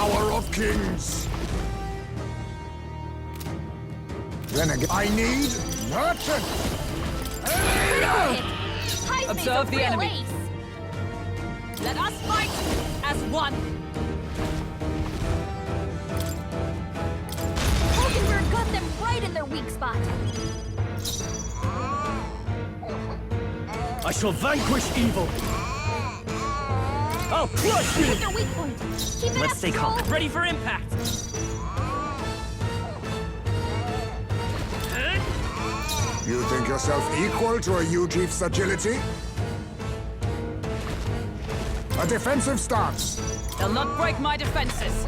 power of kings. Then again, I need merchant. Observe the enemy. Let us fight as one. Hulkenberg got them right in their weak spot. I shall vanquish evil. I'll crush you. Hit their weak point. Keep it Let's up, stay Stroll. calm. Ready for impact. You think yourself equal to a Ujief's agility? A defensive stance. They'll not break my defenses.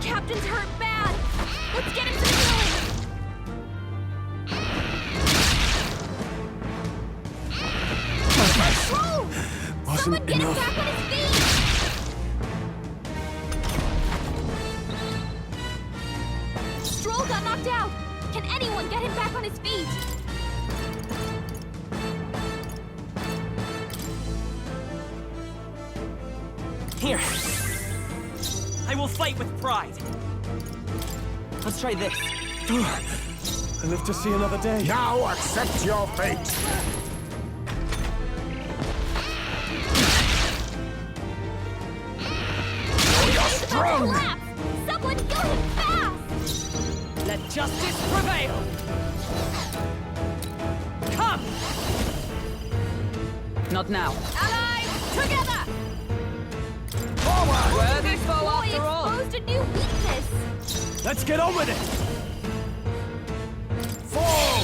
Captain's hurt bad. Let's get him some healing. Stroll! Someone get him back on his feet! Stroll got knocked out. Can anyone get him back on his feet? Here. I will fight with pride. Let's try this. I live to see another day. Now accept your fate. You're strong. Collapse. Someone heal him fast! Let justice prevail. Come. Not now. Allies, together! Forward. Worthy foe Boy after all. exposed a new weakness. Let's get on with it. Fall.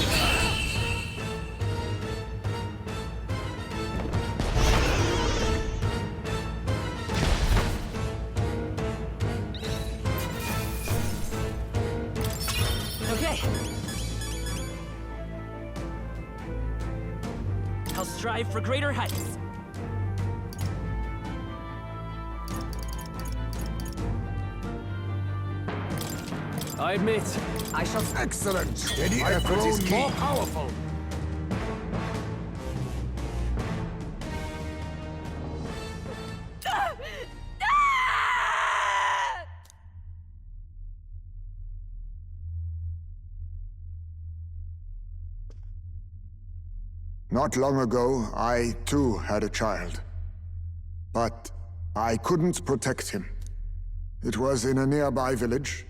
Okay. I'll strive for greater heights. I admit, I shall... Excellent. Steady effort is more powerful. Not long ago, I too had a child. But I couldn't protect him. It was in a nearby village.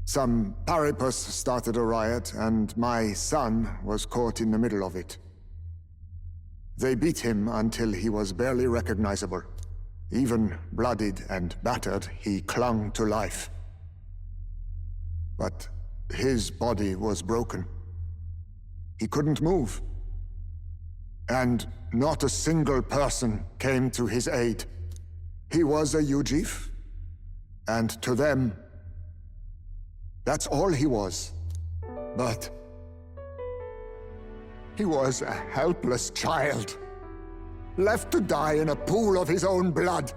Some paripus started a riot, and my son was caught in the middle of it. They beat him until he was barely recognizable. Even bloodied and battered, he clung to life. But his body was broken. He couldn't move. And not a single person came to his aid. He was a Ujief, and to them, that's all he was. But he was a helpless child, left to die in a pool of his own blood.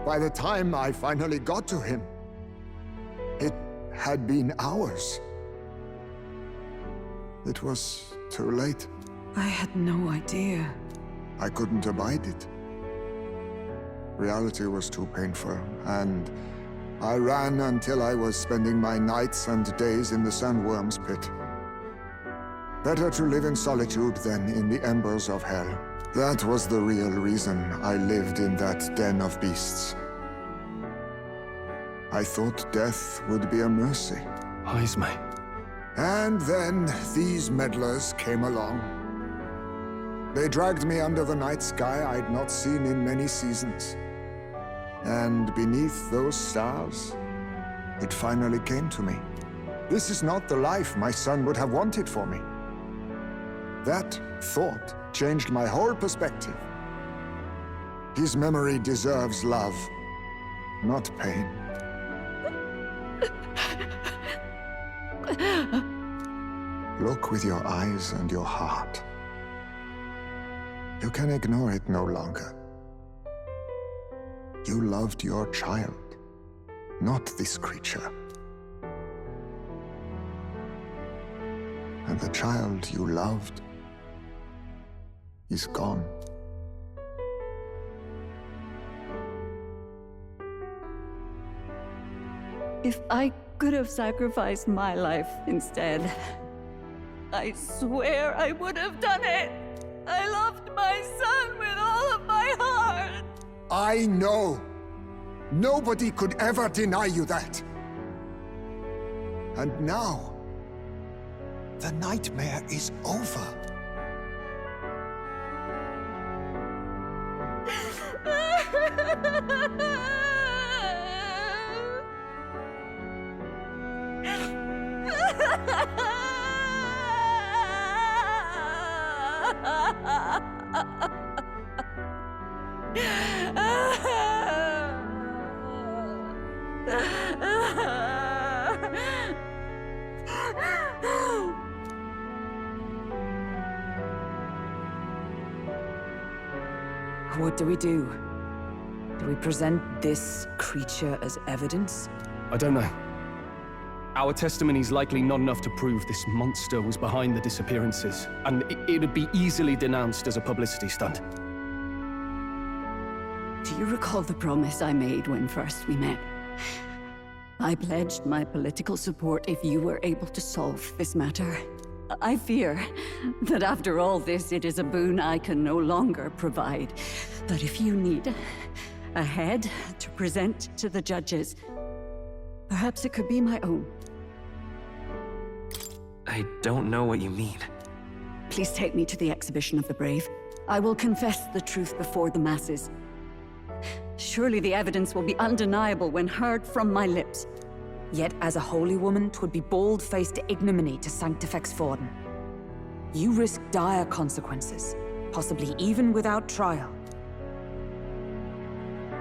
By the time I finally got to him, it had been hours. It was too late. I had no idea. I couldn't abide it. Reality was too painful, and I ran until I was spending my nights and days in the sandworm's pit. Better to live in solitude than in the embers of hell. That was the real reason I lived in that den of beasts. I thought death would be a mercy. Wise mate. And then these meddlers came along. They dragged me under the night sky I'd not seen in many seasons. And beneath those stars, it finally came to me. This is not the life my son would have wanted for me. That thought changed my whole perspective. His memory deserves love, not pain. Look with your eyes and your heart. You can ignore it no longer. You loved your child, not this creature. And the child you loved is gone. If I could have sacrificed my life instead, I swear I would have done it. I loved my son with all of my heart. I know. Nobody could ever deny you that. And now, the nightmare is over. What do we do? Do we present this creature as evidence? I don't know. Our testimony's likely not enough to prove this monster was behind the disappearances, and it'd be easily denounced as a publicity stunt. Do you recall the promise I made when first we met? I pledged my political support if you were able to solve this matter. I fear that after all this, it is a boon I can no longer provide. But if you need a head to present to the judges, perhaps it could be my own. I don't know what you mean. Please take me to the exhibition of the brave. I will confess the truth before the masses. Surely the evidence will be undeniable when heard from my lips. Yet as a holy woman, 'twould be bold-faced ignominy to sanctifex Forden. You risk dire consequences, possibly even without trial.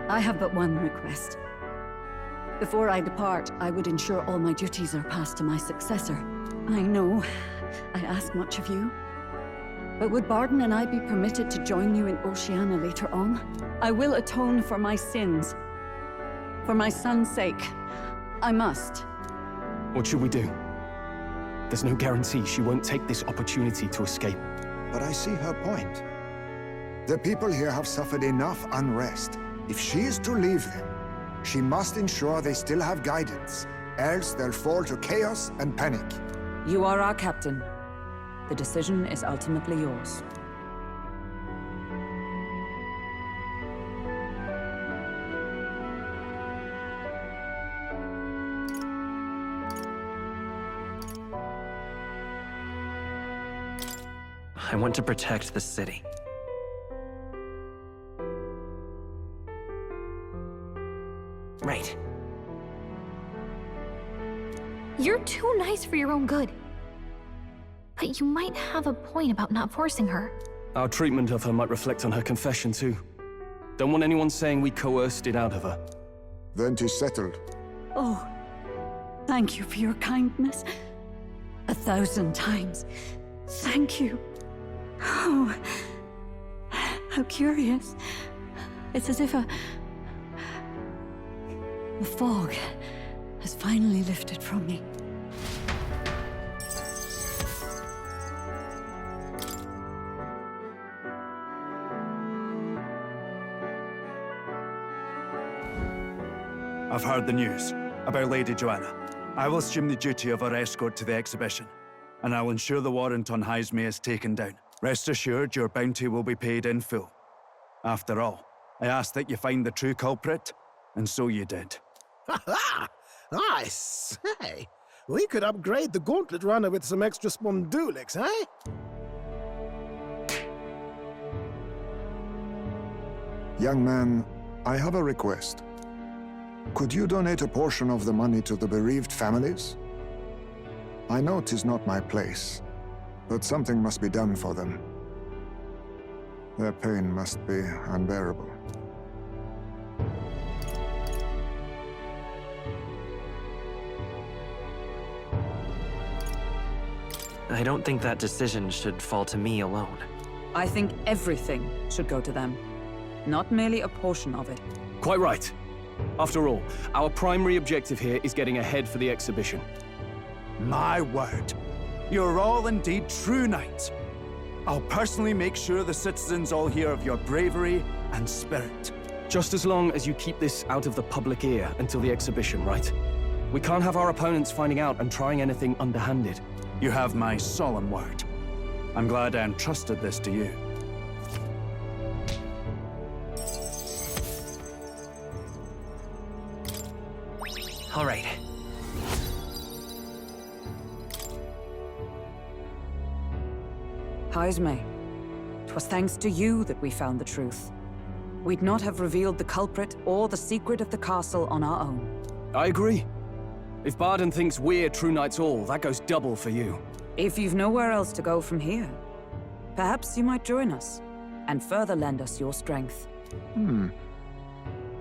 I have but one request. Before I depart, I would ensure all my duties are passed to my successor. I know I ask much of you, but would Barden and I be permitted to join you in Oceania later on? I will atone for my sins. For my son's sake, I must. What should we do? There's no guarantee she won't take this opportunity to escape. But I see her point. The people here have suffered enough unrest. If she is to leave them, she must ensure they still have guidance, else they'll fall to chaos and panic. You are our captain. The decision is ultimately yours. I want to protect the city. Right. You're too nice for your own good. But you might have a point about not forcing her. Our treatment of her might reflect on her confession, too. Don't want anyone saying we coerced it out of her. Then 'tis settled. Oh, thank you for your kindness. 1,000 times. Thank you. Oh, how curious. It's as if the fog has finally lifted from me. I've heard the news about Lady Joanna. I will assume the duty of her escort to the exhibition, and I'll ensure the warrant on Heisme is taken down. Rest assured, your bounty will be paid in full. After all, I asked that you find the true culprit, and so you did. Ha! I say, we could upgrade the gauntlet runner with some extra spondulics, eh? Young man, I have a request. Could you donate a portion of the money to the bereaved families? I know 'tis not my place, but something must be done for them. Their pain must be unbearable. I don't think that decision should fall to me alone. I think everything should go to them, not merely a portion of it. Quite right. After all, our primary objective here is getting a head for the exhibition. My word. You're all indeed true knights. I'll personally make sure the citizens all hear of your bravery and spirit. Just as long as you keep this out of the public ear until the exhibition, right? We can't have our opponents finding out and trying anything underhanded. You have my solemn word. I'm glad I entrusted this to you. All right. Haisme, 'twas thanks to you that we found the truth. We'd not have revealed the culprit or the secret of the castle on our own. I agree. If Barden thinks we're True Knights all, that goes double for you. If you've nowhere else to go from here, perhaps you might join us and further lend us your strength.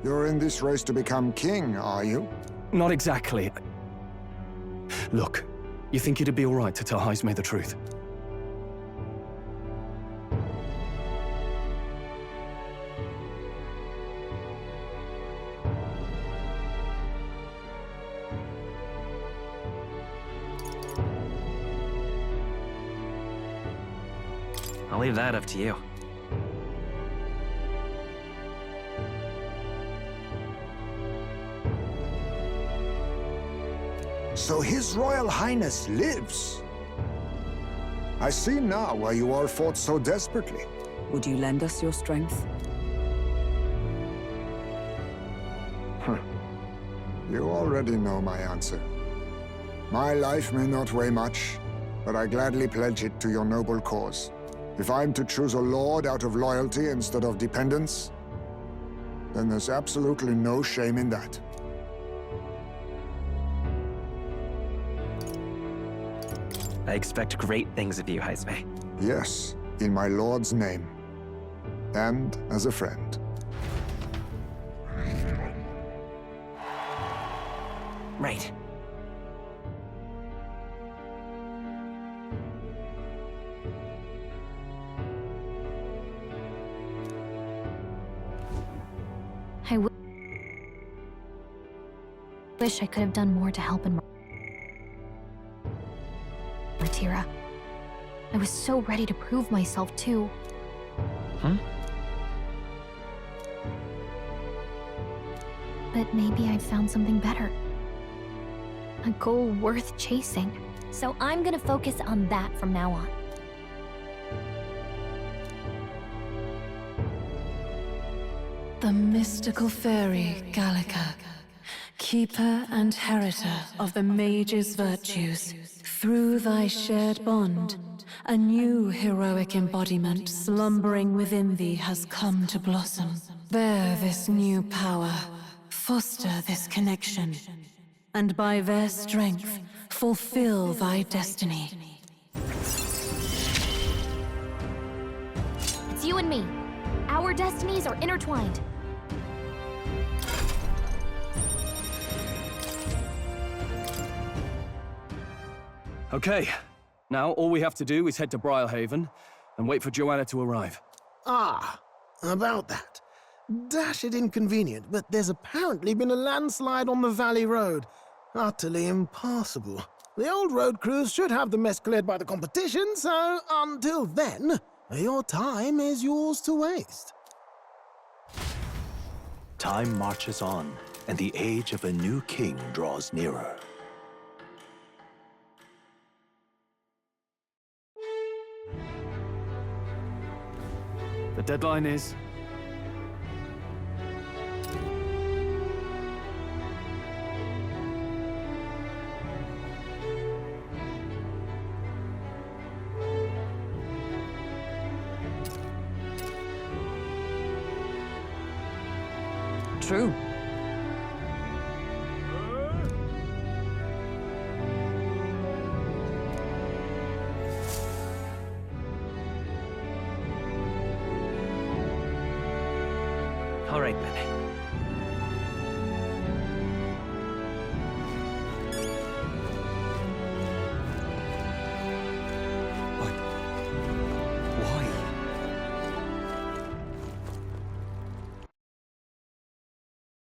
You're in this race to become king, are you? Not exactly. Look, you think it'd be all right to tell Haisme the truth? I'll leave that up to you. So His Royal Highness lives. I see now why you all fought so desperately. Would you lend us your strength? You already know my answer. My life may not weigh much, but I gladly pledge it to your noble cause. If I'm to choose a lord out of loyalty instead of dependence, then there's absolutely no shame in that. I expect great things of you, Haisme. Yes, in my lord's name. And as a friend. Right. I wish I could have done more to help in Martina. I was so ready to prove myself, too. Huh? But maybe I found something better. A goal worth chasing. So I'm gonna focus on that from now on. The mystical fairy, Gallica, keeper and heritor of the mage's virtues, through thy shared bond, a new heroic embodiment slumbering within thee has come to blossom. Bear this new power, foster this connection, and by their strength, fulfill thy destiny. It's you and me. Our destinies are intertwined. Okay. Now all we have to do is head to Briarhaven and wait for Joanna to arrive. Ah, about that. Dashed inconvenient, but there's apparently been a landslide on the Valley Road. Utterly impassable. The old road crews should have the mess cleared by the competition, so until then, your time is yours to waste. Time marches on, and the age of a new king draws nearer. The deadline is... True.